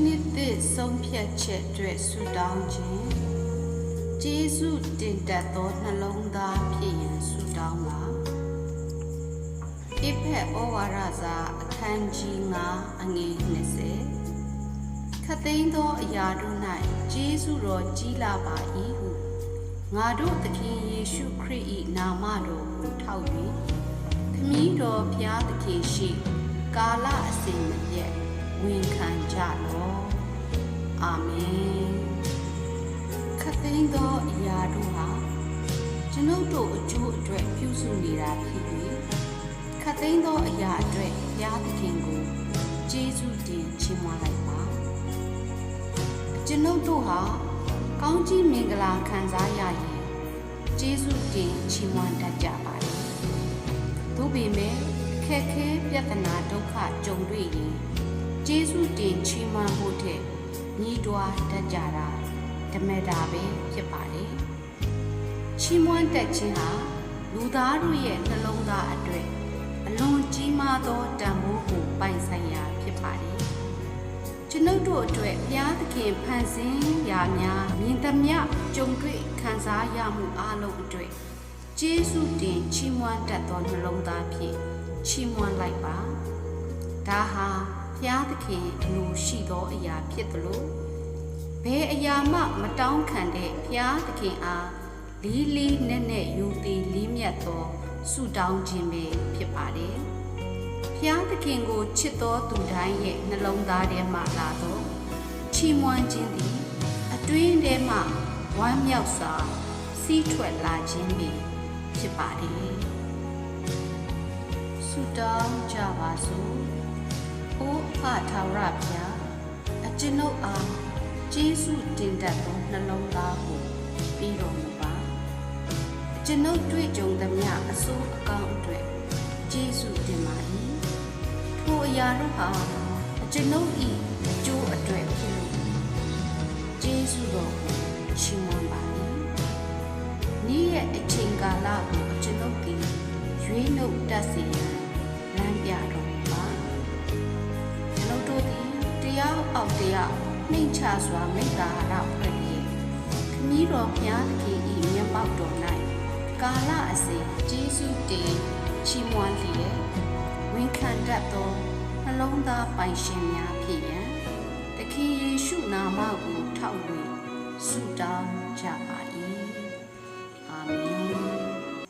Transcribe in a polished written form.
နှစ်သစ်ဆုံးဖြတ်ချက်အတွက်ဆုတောင်းခြင်းကျေးဇူးတင်တတ်သောနှလုံးသားဖြစ်ရန်ဆုတောင်းပါဧဖက်ဩဝါဒစာအခန်းကြီး9အငယ်20ခတ်သိမ်းသောအရာတို့၌ကျေးဇူးတော်ကြီးလာပါ၏ဟုငါတို့သခင်ယေရှုခရစ်၏နာမတော်ကိုထောက်၍ခမည်းတော်ဖျားသခင်ရှိကာလအစဉ်မပြတ်ဝန်ခံကြလော့အာမင်ခတ်သိမ်းသောအရာတို့ဟာကျွန်ုပ်တို့အကျိုးအတွက်ပြုစုနေတာဖြစ်၍ခတ်သိမ်းသောအရာအတွက်ဘုရားသခင်ကိုကျေးဇူးတင်ချီးမွမ်းလိုက်ပါကျွန်ုပ်တို့ဟာကောင်းကြီးမင်္ဂလာခံစားရရင်ကျေးဇူးတင်ချီးမွမ်းတတ်ကြပါတယ်သို့ပေမဲ့ခက်ခဲပြဿနာဒုက္ခကြုံတွေ့ရင်ကျေးဇူးတင်ချီးမွမ်းဖို့ထက်ညီးတွားတတ်ကြတာဓမ္မတာပဲဖြစ်ပါတယ်ချီးမွမ်းတတ်ခြင်းဟာလူသားတို့ရဲ့နှလုံးသားအတွက်အလွန်ကြီးမားသောတန်ဖိုးကိုပိုင်ဆိုင်ရာဖြစ်ပါတယ်ကျွန်ုပ်တို့အတွက်ဘုရားသခင်ဖန်ဆင်းရာများမြင်သမျှကြုံတွေ့ခံစားရမှုအလုံးအတွက်ကျေးဇူးတင်ချီးမွမ်းတတ်သောနှလုံးသားဖြင့်ချီးမွမ်းလိုက်ပါဒါဟာဘုရားသခင်အလိုရှိသောအရာဖြစ်သလိုဘယ်အရာမှမတောင်းခံတဲ့ဘုရားသခင်အားလေးလေးနက်နက်ယုံကြည်လေးမြတ်သောဆုတောင်းခြင်းပဲဖြစ်ပါတယ်ဘုရားသခင်ကိုချစ်သောသူတိုင်းရဲ့နှလုံးသားထဲမှလာသောချီးမွမ်းခြင်းသည်အတွင်းထဲမှဝမ်းမြောက်စွာစီးထွက်လာခြင်းပဲဖြစ်ပါတယ်ဆုတောင်းကြပါစို့အိုအဖထာဝရဘုရားအကျွန်ုပ်အားကျေးဇူးတင်တတ်သောနှလုံးသားကိုပြီးတော်မူပါအကျွန်ုပ်တွေ့ကြုံသမျှအဆိုးအကောင်းအတွက်ကျေးဇူးတင်ပါ၏ထိုအရာတို့ဟာအကျွန်ုပ်၏အကျိုးအတွက်ဖြစ်လို့ကျေးဇူးတော်ကိုချီးမွမ်းပါ၏နေ့ရဲ့အချိန်ကာလကိုအကျွန်ုပ်သည်ရွေးနှုတ်တတ်စေရန်လမ်းပြတော်မူပါကျွန်ုပ်တို့သည်တရားအောက်တရားနှိမ့်ချစွာမေတ္တာရဖွဲ့ပြီးခမည်းတော်ဘုရားသခင်၏မျက်မှောက်တော်၌ကာလအစဉ်ကျေးဇူးတင်ချီးမွမ်းလျက်ဝန်ခံတတ်သောနှလုံးသားပိုင်ရှင်များဖြစ်ရန်သခင်ယေရှုနာမကိုထောက်၍ဆုတောင်းကြပါ